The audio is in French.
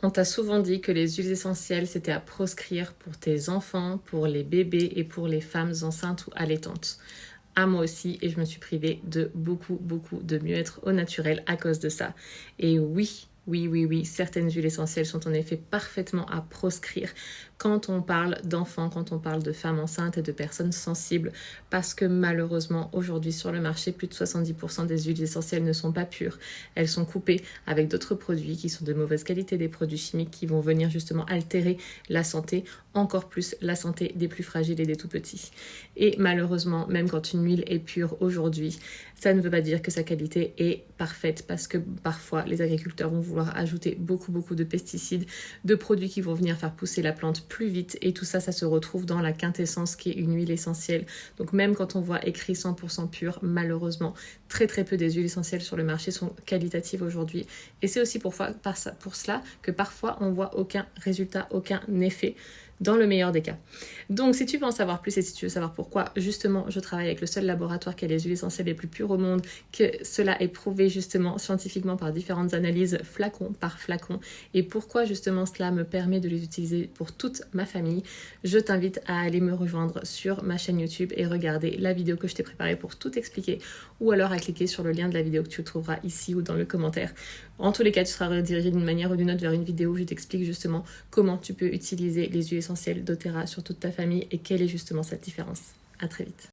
On t'a souvent dit que les huiles essentielles, c'était à proscrire pour tes enfants, pour les bébés et pour les femmes enceintes ou allaitantes. À moi aussi, et je me suis privée de beaucoup de mieux-être au naturel à cause de ça. Et oui, certaines huiles essentielles sont en effet parfaitement à proscrire quand on parle d'enfants, quand on parle de femmes enceintes et de personnes sensibles, parce que malheureusement, aujourd'hui sur le marché, plus de 70% des huiles essentielles ne sont pas pures. Elles sont coupées avec d'autres produits qui sont de mauvaise qualité, des produits chimiques qui vont venir justement altérer la santé, encore plus la santé des plus fragiles et des tout petits. Et malheureusement, même quand une huile est pure aujourd'hui, ça ne veut pas dire que sa qualité est parfaite, parce que parfois les agriculteurs vont vouloir ajouter beaucoup de pesticides, de produits qui vont venir faire pousser la plante plus vite, et tout ça, ça se retrouve dans la quintessence qui est une huile essentielle. Donc même quand on voit écrit 100% pur, malheureusement, très peu des huiles essentielles sur le marché sont qualitatives aujourd'hui. Et c'est aussi pour cela que parfois on voit aucun résultat, aucun effet, dans le meilleur des cas. Donc si tu veux en savoir plus et si tu veux savoir pourquoi justement je travaille avec le seul laboratoire qui a les huiles essentielles les plus pures au monde, que cela est prouvé justement scientifiquement par différentes analyses flacon par flacon, et pourquoi justement cela me permet de les utiliser pour toute ma famille, je t'invite à aller me rejoindre sur ma chaîne YouTube et regarder la vidéo que je t'ai préparée pour tout expliquer, ou alors à cliquer sur le lien de la vidéo que tu trouveras ici ou dans le commentaire. En tous les cas, tu seras redirigé d'une manière ou d'une autre vers une vidéo où je t'explique justement comment tu peux utiliser les huiles essentielles doTERRA sur toute ta famille et quelle est justement cette différence. À très vite.